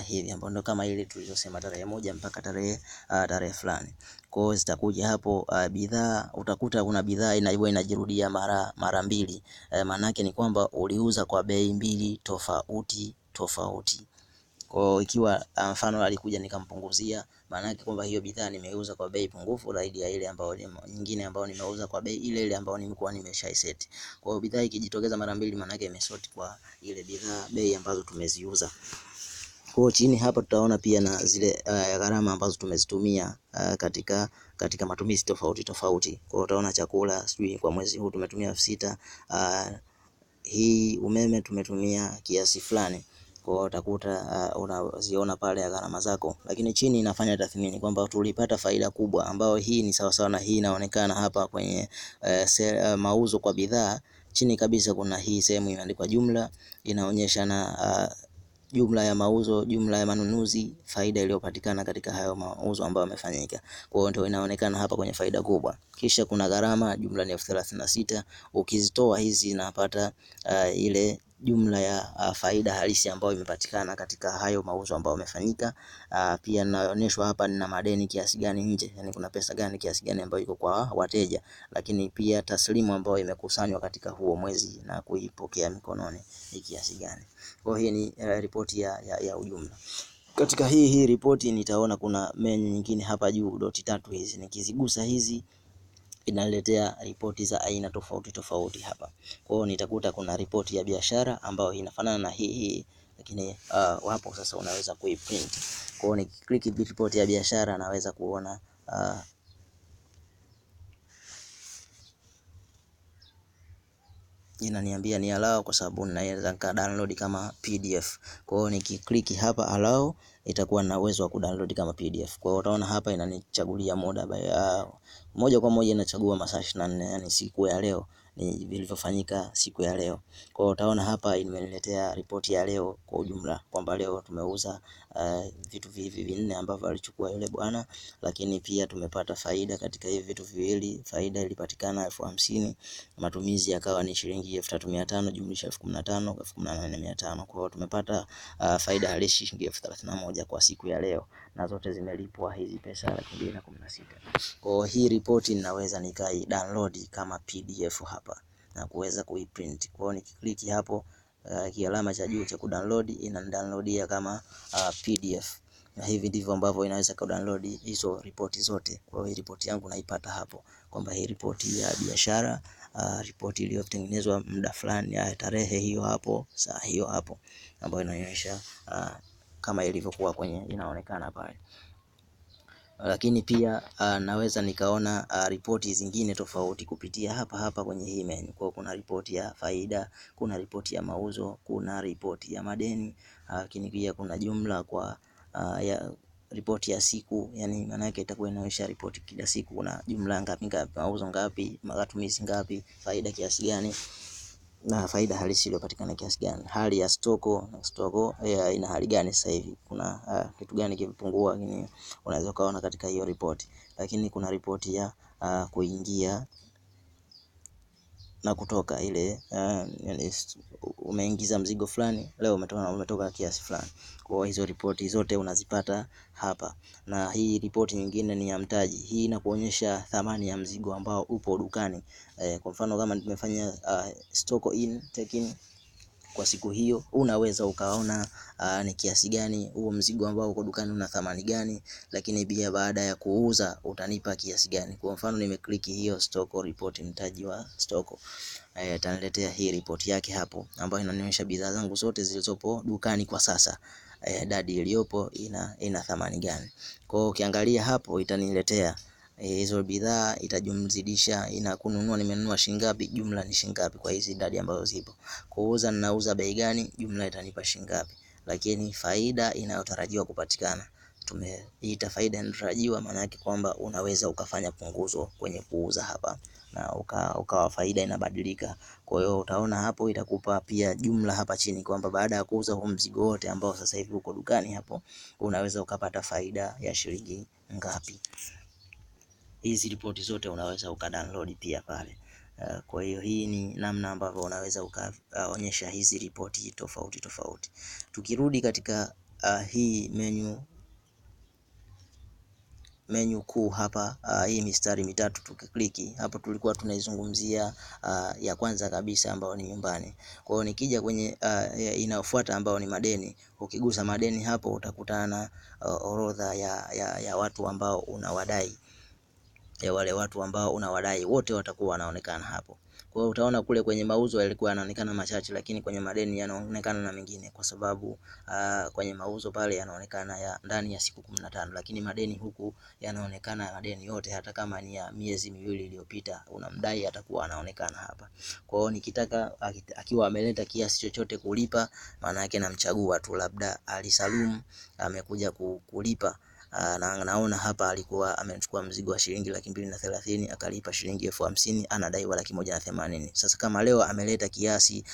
hivi, ambapo ndo kama ile tulizosema tarehe moja mpaka tarehe fulani. Kwa hiyo zitakuja hapo bidhaa, utakuta kuna bidhaa inajirudia mara mbili. Maana yake ni kwamba uliuza kwa bei mbili tofauti. Kwa hiyo ikiwa mfano alikuja nikampunguzia, maana yake kwamba hiyo bidhaa nimeuza kwa bei pungufu zaidi ya ile ambayo nyingine ambayo nimeuza kwa bei ile ambayo nilikuwa nimeshaiset. Kwa hiyo bidhaa ikijitokeza mara mbili, maana yake imesort kwa ile bidhaa bei ambazo tumeziuza. Kwa hiyo chini hapa tutaona pia na zile gharama ambazo tumezitumia katika matumizi tofauti. Kwa hiyo utaona chakula, sijui kwa mwezi huu tumetumia 6,000, hii umeme tumetumia kiasi fulani. Kwa hiyo utakuta unaziona pale ya gharama zako, lakini chini inafanya tathmini kwamba tulipata faida kubwa, ambayo hii ni sawa sawa na hii inaonekana hapa kwenye mauzo kwa bidhaa. Chini kabisa kuna hii sehemu imeandikwa jumla, inaonyesha na jumla ya mauzo, jumla ya manunuzi, faida iliyopatikana katika hayo mauzo ambayo yamefanyika. Kwa hiyo ndio inaonekana hapa kwenye faida kubwa. Kisha kuna gharama, jumla ni 36,000. Ukizitoa hizi napata ile jumla ya faida halisi ambayo imepatikana katika hayo mauzo ambayo yamefanyika. Pia naonyeshwa hapa nina madeni kiasi gani nje, yani kuna pesa gani kiasi gani ambayo iko kwa wateja, lakini pia taslimu ambayo imekusanywa katika huo mwezi na kuipokea mikononi ni kiasi gani. Kwa hiyo hii ni ripoti ya ujumla. Katika hii ripoti nitaona kuna menu nyingine hapa juu, doti 3 hizi. Nikizigusa hizi inaletea ripoti za aina tofauti hapa. Kwa hiyo nitakuta kuna ripoti ya biashara ambayo inafanana na hii, lakini wapo sasa unaweza kuiprint. Kwa hiyo nikiklik ripoti ya biashara naweza kuona inaniambia ni allow, kwa sababu naweza download kama PDF. Kwa hiyo nikiklik hapa allow, itakuwa na uwezo wa kudownload kama PDF. Kwa hiyo utaona hapa inanichagulia muda moja kwa moja, inachagua masaa 24, yani siku ya leo ni vilivyofanyika siku ya leo. Kwa hiyo utaona hapa imeniletea ripoti ya leo kwa ujumla kwamba leo tumeuza vitu hivi vinne ambavyo alichukua yule bwana, lakini pia tumepata faida katika hivi vitu viwili. Faida ilipatikana 50,000, matumizi yakawa ni shilingi 3,500 jumlisha 15,000 18,500. Kwa hiyo tumepata faida halisi shilingi 31,000 kwa siku ya leo, na zote zimelipwa hizi pesa 216. Kwa hiyo hii ripoti ninaweza nikai download kama PDF hapa na kuweza kuiprint. Kwa hiyo nikiklik hapo kialama cha juu cha kudownload, inanidownloadia kama PDF, na hivi ndivyo ambavyo inaweza kudownload hizo ripoti zote. Kwa hiyo ripoti yangu naipata hapo kwamba hii ripoti ya biashara, ripoti iliyotengenezwa muda fulani, tarehe hiyo hapo, saa hiyo hapo, ambayo inaonyesha kama ilivyokuwa kwenye inaonekana pale. Lakini pia naweza nikaona ripoti zingine tofauti kupitia hapa kwenye hii menu. Kwa kuna ripoti ya faida, kuna ripoti ya mauzo, kuna ripoti ya madeni, lakini pia kuna jumla kwa ya ripoti ya siku, yani maana yake itakuwa inaonyesha ripoti kila siku, kuna jumla ngapi, mauzo ngapi, matumizi ngapi, faida kiasi gani, na faida halisi iliyopatikana kiasi gani, hali ya stoko ina hali gani sasa hivi, kuna kitu gani kimepungua, unaweza ukaona katika hiyo ripoti. Lakini kuna ripoti ya kuingia na kutoka, ile yani umeingiza mzigo fulani leo, umetoka kiasi fulani. Kwa hizo ripoti zote unazipata hapa, na hii ripoti nyingine ni ya mtaji. Hii inakuonyesha thamani ya mzigo ambao upo dukani. Kwa mfano kama nimefanya stock in take in kwa siku hiyo, unaweza ukaona ni kiasi gani huo mzigo ambao uko dukani una thamani gani, lakini pia baada ya kuuza utanipa kiasi gani. Kwa mfano nimeclick hiyo stock report, mtaji wa stock, itaniletea hii report yake hapo, ambayo inaonyesha bidhaa zangu zote zilizopo dukani kwa sasa, idadi iliyopo ina thamani gani. Kwa hiyo ukiangalia hapo itaniletea hizo bidhaa, itajumzidisha, kununua nimenunua shilingi ngapi, jumla ni shilingi ngapi kwa hizi idadi ambazo zipo. Kuuza ninauza bei gani, jumla itanipa shilingi ngapi. Lakini faida inayotarajiwa kupatikana, tumeita faida inayotarajiwa, maana yake kwamba unaweza ukafanya punguzo kwenye kuuza hapa na ukawa faida inabadilika. Kwa hiyo utaona hapo itakupa pia jumla hapa chini kwamba baada ya kuuza huu mzigo wote ambao sasa hivi uko dukani hapo, unaweza ukapata faida ya shilingi ngapi. Hizi ripoti zote unaweza ukadownload pia pale. Kwa hiyo hii ni namna ambavyo unaweza ukaonyesha hizi ripoti tofauti tofauti. Tukirudi katika hii menu kuu hapa, hii mistari mitatu tukikliki hapo, tulikuwa tunaizungumzia ya kwanza kabisa ambayo ni nyumbani. Kwa hiyo nikija kwenye inayofuata ambayo ni madeni, ukigusa madeni hapo utakutana orodha ya watu ambao unawadai, ya wale watu ambao unawadai wote watakuwa wanaonekana hapo. Kwa hiyo utaona kule kwenye mauzo yalikuwa yanaonekana machache, lakini kwenye madeni yanaonekana na mengine, kwa sababu kwenye mauzo pale yanaonekana ya ndani ya siku 15, lakini madeni huku yanaonekana madeni yote, hata kama ni ya miezi miwili iliyopita unamdai, atakuwa anaonekana hapa. Kwa hiyo nikitaka akiwa ameleta kiasi chochote kulipa, maana yake namchagua tu, labda Ali Salum amekuja kulipa. Na naona hapa alikuwa amechukua mzigo wa shilingi 230,000 akalipa shilingi 50,000, anadaiwa 180,000. Sasa kama leo ameleta kiasi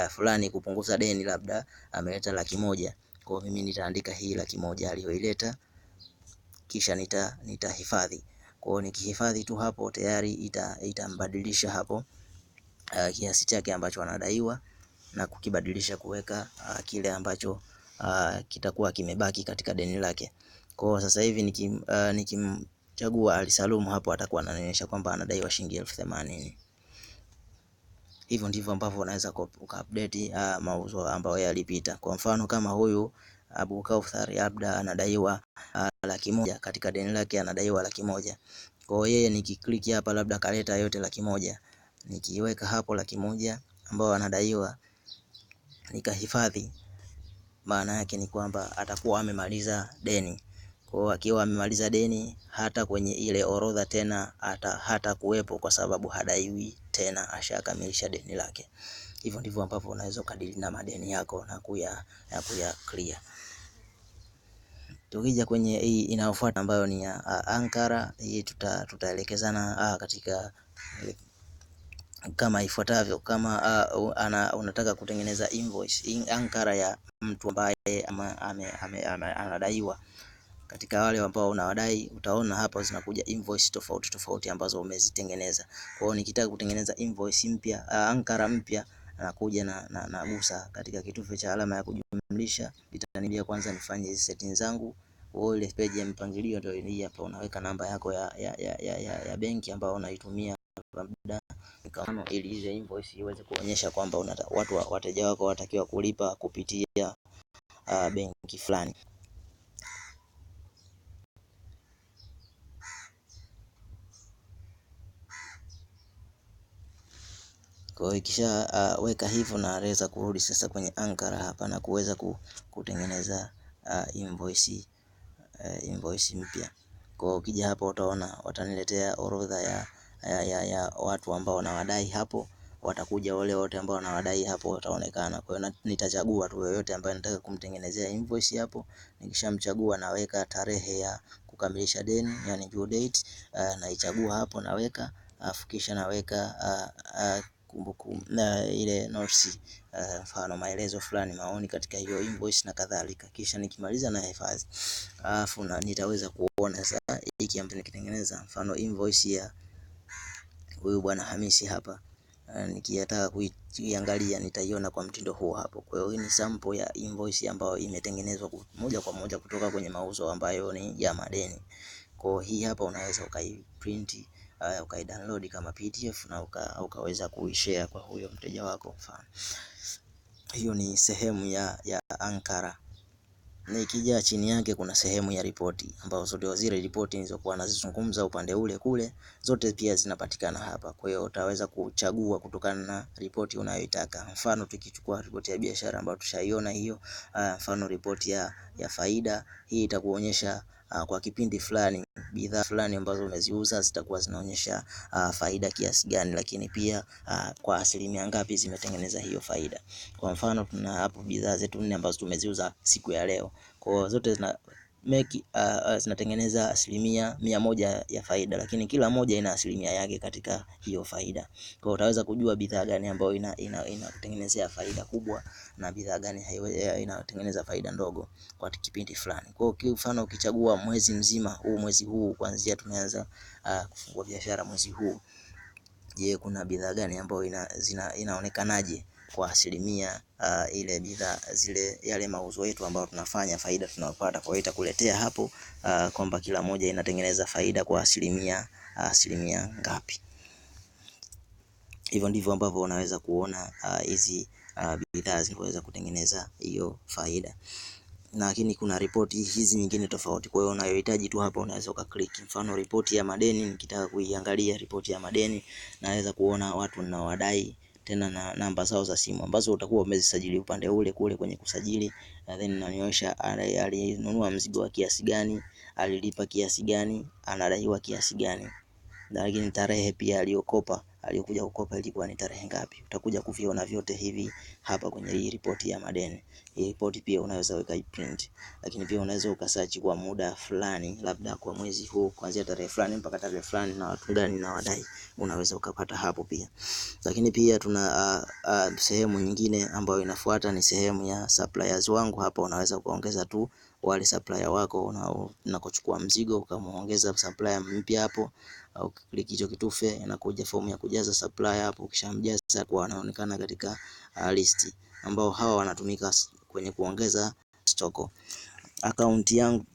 fulani kupunguza deni, labda ameleta 100,000, kwa mimi nitaandika hii 100,000 aliyoileta, kisha nitahifadhi. Kwa hiyo nikihifadhi tu hapo tayari itambadilisha hapo kiasi chake ambacho anadaiwa na kukibadilisha kuweka kile ambacho kitakuwa kimebaki katika deni lake. Kwa sasa hivi nikimchagua Ali Salum hapo, atakuwa ananionyesha kwamba anadaiwa shilingi 80,000. Hivyo ndivyo ambavyo unaweza kuupdate mauzo ambayo yalipita. Kwa mfano kama huyu Abu Kauthar labda anadaiwa 100,000, katika deni lake anadaiwa 100,000. Kwa hiyo yeye nikiklik hapa, labda kaleta yote 100,000, nikiweka hapo 100,000 ambao anadaiwa, nikahifadhi, maana yake ni kwamba atakuwa amemaliza deni. Kwa hiyo akiwa amemaliza deni, hata kwenye ile orodha tena hata kuwepo, kwa sababu hadaiwi tena, ashakamilisha deni lake. Hivyo ndivyo ambavyo unaweza kadiri na madeni yako na kuya clear. Tukija kwenye hii inayofuata ambayo ni ya Ankara, hii tutaelekezana katika kama ifuatavyo. Kama unataka kutengeneza invoice ankara ya mtu ambaye anadaiwa. Katika wale ambao unawadai, utaona hapa zinakuja invoice tofauti tofauti ambazo umezitengeneza. Kwa hiyo nikitaka kutengeneza invoice mpya, ankara mpya, nakuja na gusa katika kitufe cha alama ya kujumlisha. Itaniambia kwanza nifanye hizi settings zangu. Ile page ya mpangilio ndio hii hapa. Unaweka namba yako ya benki ambayo unaitumia labda kama ili ile invoice iweze kuonyesha kwamba wateja wako watakiwa kulipa kupitia benki fulani. Kwa hiyo ikisha weka hivyo, naweza kurudi sasa kwenye ankara hapa na kuweza kutengeneza invoice mpya. Kwa hiyo ukija hapa utaona wataniletea orodha ya watu ambao wanawadai hapo. Watakuja wale wote ambao wanawadai hapo wataonekana. Kwa hiyo nitachagua tu yoyote ambaye nataka kumtengenezea invoice hapo. Nikishamchagua naweka tarehe ya kukamilisha deni, yani due date, naichagua hapo naweka, afu kisha naweka na ile notes, mfano maelezo fulani, maoni katika hiyo invoice na kadhalika. Kisha nikimaliza na hifadhi, alafu nitaweza kuona sasa hiki ambacho nikitengeneza, mfano invoice ya huyu bwana Hamisi hapa. Nikitaka kuiangalia nitaiona kwa mtindo huu hapo. Kwa hiyo hii ni sample ya invoice ambayo imetengenezwa moja kwa moja kutoka kwenye mauzo ambayo ni ya madeni. Kwa hii hapa unaweza ukaiprint, ukaidownload kama PDF na ukaweza kuishare kwa huyo mteja wako mfano. Hiyo ni sehemu ya ankara. Nikija chini yake kuna sehemu ya ripoti ambazo ndio zile ripoti nilizokuwa nazizungumza upande ule kule, zote pia zinapatikana hapa. Kwa hiyo utaweza kuchagua kutokana na ripoti unayoitaka. Mfano tukichukua ripoti ya biashara ambayo tushaiona hiyo, mfano ripoti ya faida, hii itakuonyesha kwa kipindi fulani bidhaa fulani ambazo umeziuza zitakuwa zinaonyesha faida kiasi gani, lakini pia kwa asilimia ngapi zimetengeneza hiyo faida. Kwa mfano tuna hapo bidhaa zetu 4 ambazo tumeziuza siku ya leo. Kwa zote zinatengeneza 100% ya faida, lakini kila moja ina asilimia yake katika hiyo faida. Kwa utaweza kujua bidhaa gani ambayo inakutengenezea faida kubwa na bidhaa gani inatengeneza faida ndogo kwa kipindi fulani. Kwa mfano ukichagua mwezi mzima, mwezi huu kuanzia tumeanza kufungua biashara mwezi huu, je, kuna bidhaa gani ambayo inaonekanaje kwa asilimia ile bidhaa zile, yale mauzo yetu ambayo tunafanya, faida tunayopata. Kwa hiyo itakuletea hapo kwamba kila moja inatengeneza faida kwa asilimia ngapi. Hivyo ndivyo ambavyo unaweza kuona hizi bidhaa zinaweza kutengeneza hiyo faida. Lakini kuna ripoti hizi nyingine tofauti. Kwa hiyo unayohitaji tu hapa unaweza ukaklik. Mfano ripoti ya madeni, nikitaka kuiangalia ripoti ya madeni, naweza kuona watu ninaowadai, tena na namba zao za simu ambazo utakuwa umezisajili upande ule kule kwenye kusajili. Then inanionyesha alinunua mzigo wa kiasi gani, alilipa kiasi gani, anadaiwa kiasi gani, lakini tarehe pia aliyokuja kukopa ilikuwa ni tarehe ngapi. Utakuja kuviona vyote hivi hapa kwenye hii ripoti ya madeni. Hii ripoti pia unaweza ukaiprint, lakini pia unaweza ukasearch kwa muda fulani, labda kwa mwezi huu kuanzia tarehe fulani mpaka tarehe fulani na watu gani na wadai, unaweza ukapata hapo pia. Lakini pia tuna sehemu nyingine ambayo inafuata ni sehemu ya suppliers wangu. Hapa unaweza kuongeza tu wale supplier wako unakochukua mzigo, ukamuongeza supplier mpya hapo, au click hicho kitufe inakuja fomu ya kujaza supplier hapo. Ukishamjaza kwa anaonekana katika list ambao hawa wanatumika kwenye kuongeza stoko. Akaunti yangu,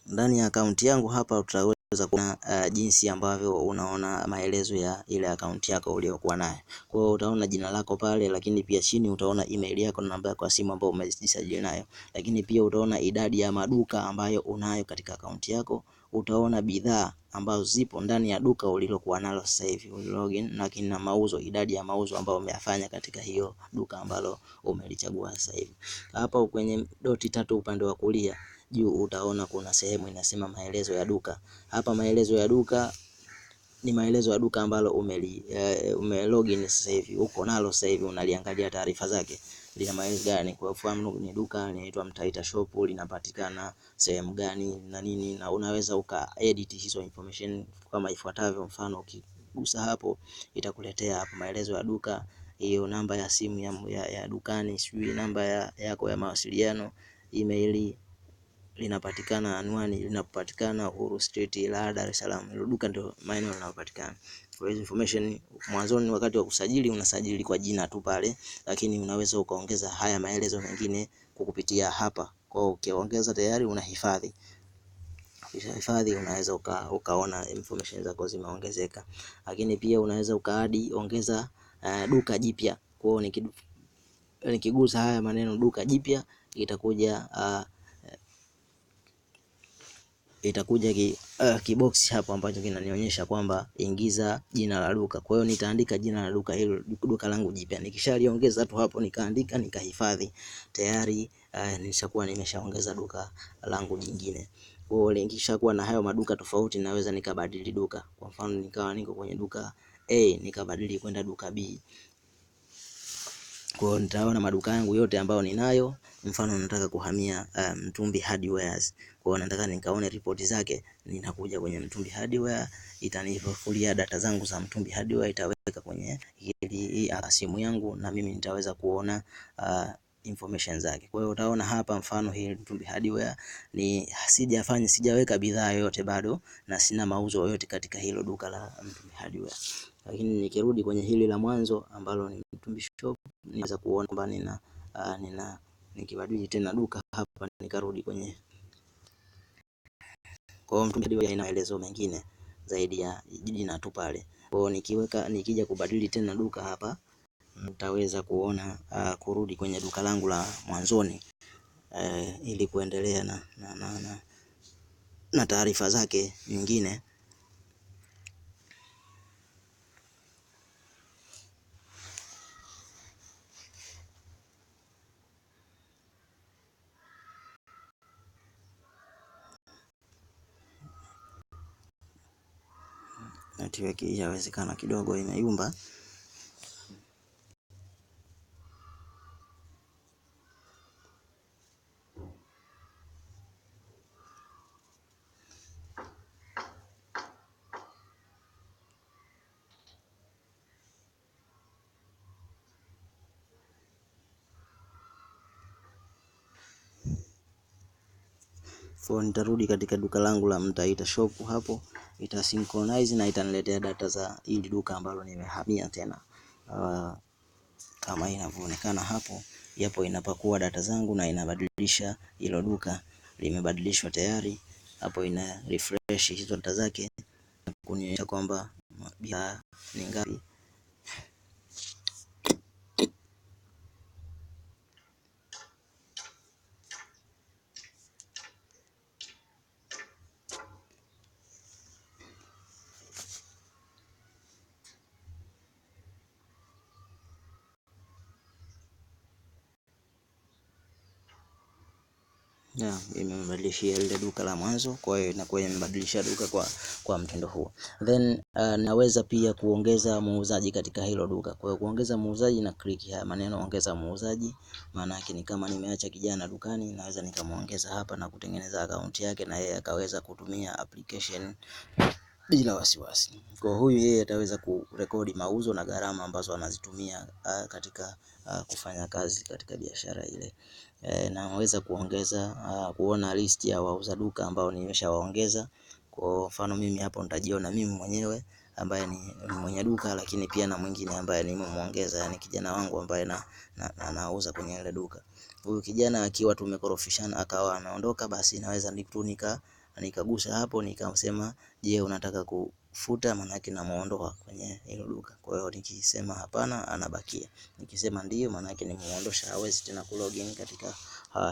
ndani ya akaunti yangu hapa utaweza kuona jinsi ambavyo unaona maelezo ya ile akaunti yako uliyokuwa nayo. Kwa hiyo utaona jina lako pale, lakini pia chini utaona email yako na namba yako ya simu ambayo umejisajili nayo. Lakini pia utaona idadi ya maduka ambayo unayo katika akaunti yako. Utaona bidhaa ambazo zipo ndani ya duka ulilokuwa nalo sasa hivi login, lakini na mauzo, idadi ya mauzo ambayo umeyafanya katika hiyo duka ambalo umelichagua sasa hivi. Hapa kwenye doti 3 upande wa kulia juu utaona kuna sehemu inasema maelezo ya duka. Hapa maelezo ya duka ni maelezo ya duka ambalo umelogin sasa hivi, uko nalo sasa hivi, unaliangalia taarifa zake, lina maelezo gani. Kwa mfano ni duka linaitwa Mtaita Shop, linapatikana sehemu gani na nini, na unaweza ukaedit hizo information kama ifuatavyo. Mfano ukigusa hapo itakuletea hapo maelezo ya duka, hiyo namba ya simu ya dukani, sijui namba yako ya mawasiliano, email linapatikana, anwani linapatikana Uhuru Street la Dar es Salaam. Hilo duka ndio maeneo linapatikana. Kwa hiyo information mwanzoni, wakati wa kusajili unasajili kwa jina tu pale, lakini unaweza ukaongeza haya maelezo mengine kukupitia hapa. Kwa hiyo ukiongeza tayari unahifadhi. Ukishahifadhi unaweza ukaona information zako zimeongezeka. Lakini pia unaweza ongeza duka jipya. Kwa hiyo nikigusa haya maneno duka jipya itakuja kibox hapo ambacho kinanionyesha kwamba ingiza jina la duka. Kwa hiyo nitaandika jina la duka hilo, duka langu jipya. Nikishaliongeza tu hapo nikaandika nikahifadhi, tayari nishakuwa nimeshaongeza duka langu jingine. Kwa hiyo nikishakuwa na hayo maduka tofauti, naweza nikabadili duka. Kwa mfano nikawa niko kwenye duka A nikabadili kwenda duka B. Kwa hiyo nitaona maduka yangu yote ambayo ninayo. Mfano nataka kuhamia Mtumbi Hardwares. Kwa hiyo nataka nikaone ripoti zake, ninakuja kwenye Mtumbi Hardware, itanifufulia data zangu za Mtumbi Hardware, itaweka kwenye hii simu yangu na mimi nitaweza kuona information zake. Kwa hiyo utaona hapa mfano hii Mtumbi Hardware ni sijaweka bidhaa yoyote bado na sina mauzo yoyote katika hilo duka la Mtumbi Hardware. Lakini nikirudi kwenye hili la mwanzo ambalo ni Mtumbi Shop, niweza kuona kwamba nikibadili tena duka hapa nikarudi kwenye. Kwa hiyo Mtumbi Hardware ina maelezo mengine zaidi ya jina tu pale. Kwa hiyo nikija kubadili tena duka hapa, nitaweza kuona kurudi kwenye duka langu la mwanzoni ili kuendelea na taarifa zake nyingine. Network hii yawezekana kidogo imeyumba. Nitarudi katika duka langu la Mtaita Shop, hapo itasynchronize na itaniletea data za hili duka ambalo nimehamia tena. Kama inavyoonekana hapo, yapo inapakua data zangu na inabadilisha hilo duka limebadilishwa tayari. Hapo ina refresh hizo data zake kunionyesha kwamba bidhaa ni ngapi. Imebadilishia ile duka la mwanzo, kwa hiyo inakuwa imebadilisha duka kwa mtindo huo. Then naweza pia kuongeza muuzaji katika hilo duka. Kwa hiyo kuongeza muuzaji, na click haya maneno ongeza muuzaji, maana yake ni kama nimeacha kijana dukani, naweza nikamuongeza hapa na kutengeneza akaunti yake na yeye akaweza kutumia application bila wasiwasi. Kwa huyu yeye ataweza kurekodi mauzo na gharama ambazo anazitumia katika kufanya kazi katika biashara ile. Na naweza kuona list ya wauza duka ambao nimeshawaongeza. Kwa mfano mimi hapo nitajiona mimi mwenyewe ambaye ni mwenye duka, lakini pia na mwingine ambaye nimemuongeza, yani kijana wangu ambaye anauza kwenye ile duka. Huyu kijana akiwa tumekorofishana akawa anaondoka, basi naweza nikagusa hapo nikasema, je, unataka kufuta? Maana yake namuondoa kwenye hilo duka. Kwa hiyo nikisema hapana, anabakia. Nikisema ndio, maana yake nimuondosha, hawezi tena kulogin katika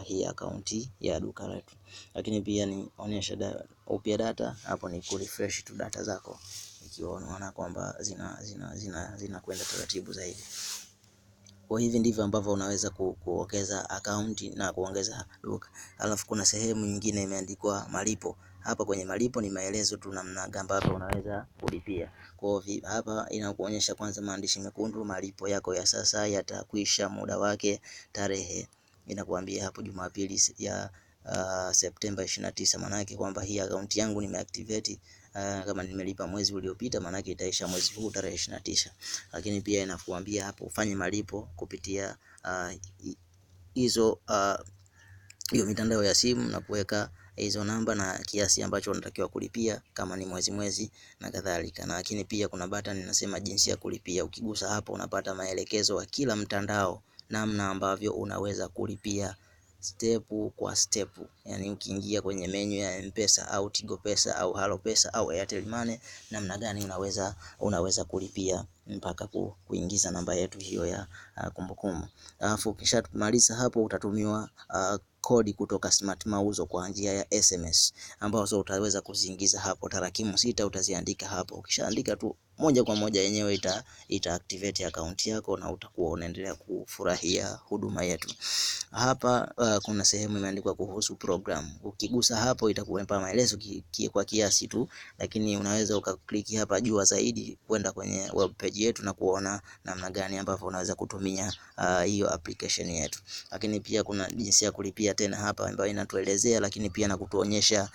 hii akaunti ya duka letu. Lakini pia nionyesha upya data, hapo ni kurefresh tu data zako ikiwa unaona kwamba zinakwenda taratibu zaidi. Kwa hivi ndivyo ambavyo unaweza kuongeza akaunti na kuongeza duka. Alafu kuna sehemu nyingine imeandikwa malipo. Hapa kwenye malipo ni maelezo tu namna ambavyo unaweza kulipia. Kwa hivyo hapa inakuonyesha kwanza maandishi mekundu, malipo yako ya sasa yatakwisha muda wake, tarehe inakuambia hapo Jumapili ya Septemba 29. Maana yake kwamba hii akaunti yangu nimeactivate kama nimelipa mwezi uliopita, maana yake itaisha mwezi huu tarehe 29. Lakini pia inakuambia hapo ufanye malipo kupitia hizo hiyo mitandao ya simu na kuweka hizo namba na kiasi ambacho unatakiwa kulipia kama ni mwezi na kadhalika. Na lakini pia kuna button inasema jinsi ya kulipia. Ukigusa hapo unapata maelekezo ya kila mtandao, namna ambavyo unaweza kulipia step kwa step. Yani ukiingia kwenye menu ya M-Pesa au Tigo Pesa au Halo Pesa au Airtel Money, namna gani unaweza kulipia mpaka kuingiza namba yetu hiyo ya kumbukumbu. Alafu ukishamaliza hapo utatumiwa kodi kutoka Smart Mauzo kwa njia ya SMS, ambazo utaweza kuziingiza hapo. Tarakimu 6 utaziandika hapo. Ukishaandika tu moja kwa moja yenyewe ita activate account yako na utakuwa unaendelea kufurahia huduma yetu. Hapa kuna sehemu imeandikwa kuhusu program. Ukigusa hapo itakupa maelezo kwa kiasi tu, lakini unaweza ukaklik hapa juu zaidi kwenda kwenye web page yetu na kuona namna gani ambavyo unaweza kutumia hiyo application yetu. Lakini pia kuna jinsi ya kulipia tena hapa ambayo inatuelezea, lakini pia na kutuonyesha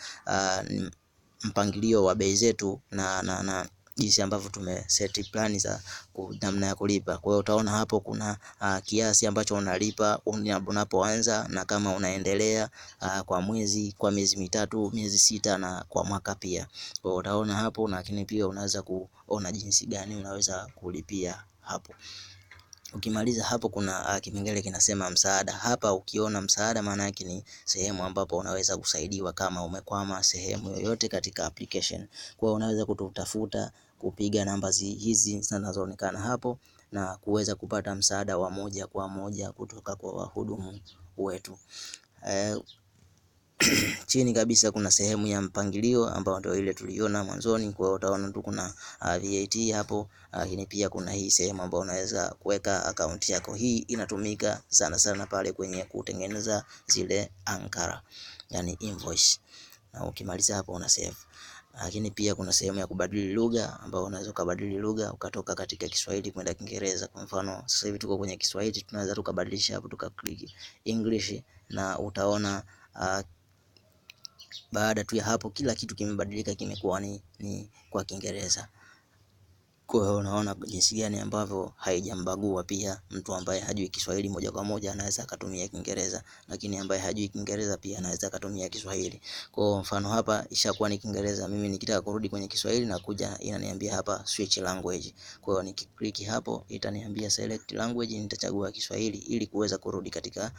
mpangilio wa bei zetu na jinsi ambavyo tumeseti plani za namna ya kulipa. Kwa hiyo utaona hapo kuna kiasi ambacho unalipa unapoanza, na kama unaendelea kwa mwezi, kwa miezi mitatu, miezi 6 na kwa mwaka pia. Kwa hiyo utaona hapo, lakini pia unaweza kuona jinsi gani unaweza kulipia hapo. Ukimaliza hapo kuna kipengele kinasema msaada. Hapa ukiona msaada, maana yake ni sehemu ambapo unaweza kusaidiwa kama umekwama sehemu yoyote katika application. Kwa hiyo unaweza kututafuta, kupiga namba hizi zinazoonekana hapo na kuweza kupata msaada wa moja kwa moja kutoka kwa wahudumu wetu. Chini kabisa kuna sehemu ya mpangilio ambao ndio ile tuliona mwanzoni. Kwa hiyo utaona tu kuna VAT hapo, lakini pia kuna hii sehemu ambayo unaweza kuweka account yako. Hii inatumika sana pale kwenye kutengeneza zile ankara, yani invoice, na ukimaliza hapo una save. Lakini pia kuna sehemu ya kubadili lugha ambayo unaweza kubadili lugha ukatoka katika Kiswahili kwenda Kiingereza. Kwa mfano sasa hivi tuko kwenye Kiswahili, tunaweza tukabadilisha hapo tukaklik English, na utaona baada tu ya hapo kila kitu kimebadilika, kimekuwa ni kwa Kiingereza. Kwa hiyo unaona jinsi gani ambavyo haijambagua. Pia mtu ambaye hajui Kiswahili moja kwa moja anaweza akatumia Kiingereza, lakini ambaye hajui Kiingereza pia anaweza akatumia Kiswahili. Kwa mfano hapa ishakuwa ni Kiingereza, mimi nikitaka kurudi kwenye Kiswahili na kuja inaniambia hapa switch language. Kwa hiyo nikiklik hapo itaniambia select language, nitachagua Kiswahili ili kuweza kurudi katika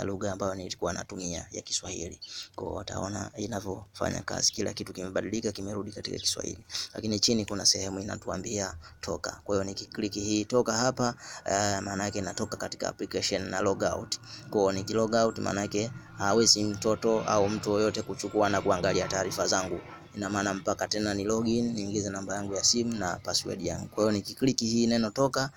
lugha ambayo nilikuwa natumia ya Kiswahili. Kwa hiyo utaona inavyofanya kazi, kila kitu kimebadilika, kimerudi katika Kiswahili. Lakini chini kuna sehemu inatuambia toka. Kwa hiyo nikiklik hii toka hapa, maana yake natoka katika application na log out. Kwa hiyo niki log out, maana yake hawezi mtoto au mtu yoyote kuchukua na kuangalia taarifa zangu. Ina maana mpaka tena ni login, niingize namba yangu ya simu na password yangu. Kwa hiyo nikiklik hii neno toka,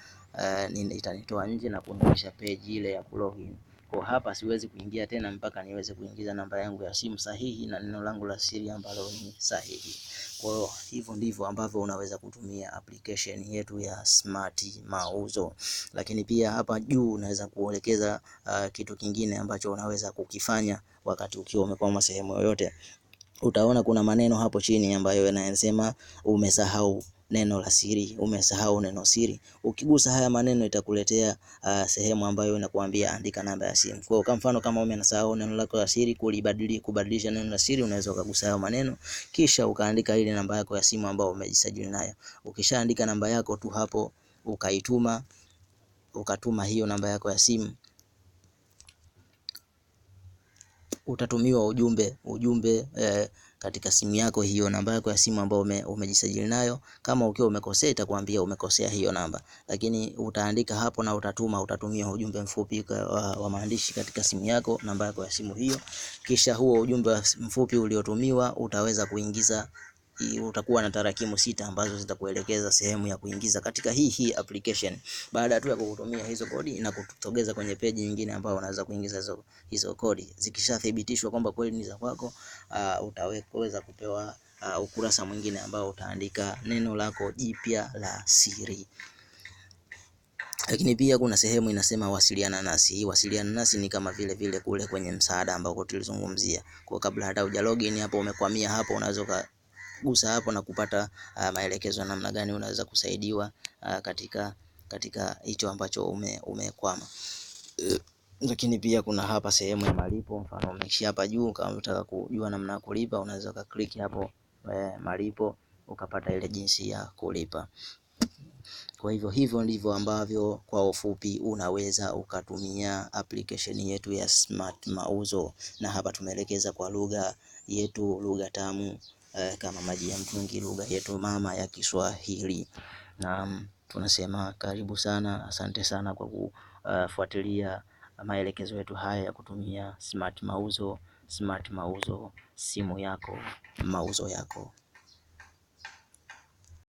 itanitoa nje na kuonyesha page ile ya login. Kwa hapa siwezi kuingia tena mpaka niweze kuingiza namba yangu ya simu sahihi na neno langu la siri ambalo ni sahihi. Kwa hiyo hivyo ndivyo ambavyo unaweza kutumia application yetu ya Smart Mauzo. Lakini pia hapa juu unaweza kuelekeza kitu kingine ambacho unaweza kukifanya wakati ukiwa umekwama sehemu yoyote. Utaona kuna maneno hapo chini ambayo yanasema umesahau neno la siri, umesahau neno siri. Ukigusa haya maneno itakuletea sehemu ambayo inakuambia andika namba ya simu. Kwa mfano kama umesahau neno lako la siri, kubadilisha neno la siri, unaweza ukagusa hayo maneno kisha ukaandika ile namba yako ya simu ambayo umejisajili nayo. Ukishaandika namba yako tu hapo ukatuma hiyo namba yako ya simu, utatumiwa ujumbe katika simu yako, hiyo namba yako ya simu ambayo umejisajili nayo. Kama ukiwa umekosea itakwambia umekosea hiyo namba, lakini utaandika hapo na utatumia ujumbe mfupi wa maandishi katika simu yako, namba yako ya simu hiyo. Kisha huo ujumbe mfupi uliotumiwa utaweza kuingiza, utakuwa na tarakimu 6 ambazo zitakuelekeza sehemu ya kuingiza katika hii application. Baada tu ya kukutumia hizo kodi na kutogeza kwenye page nyingine ambayo unaweza kuingiza hizo kodi. Zikishathibitishwa kwamba kweli ni za kwako, utaweza kupewa ukurasa mwingine ambao utaandika neno lako jipya la siri. Lakini pia kuna sehemu inasema wasiliana nasi. Wasiliana nasi ni kama vile kule kwenye msaada ambao tulizungumzia. Kwa kabla hata huja login hapo, umekwamia hapo, unaweza gusa hapo na kupata maelekezo namna gani unaweza kusaidiwa katika hicho ambacho umekwama. Lakini pia kuna hapa sehemu ya malipo, mfano umeshia hapa juu. Kama unataka kujua namna ya kulipa, unaweza ukaklik hapo malipo, ukapata ile jinsi ya kulipa. Kwa hivyo ndivyo ambavyo kwa ufupi unaweza ukatumia application yetu ya Smart Mauzo, na hapa tumeelekeza kwa lugha yetu, lugha tamu kama maji ya mtungi, lugha yetu mama ya Kiswahili. Na tunasema karibu sana, asante sana kwa kufuatilia maelekezo yetu haya ya kutumia Smart Mauzo. Smart Mauzo, simu yako, mauzo yako.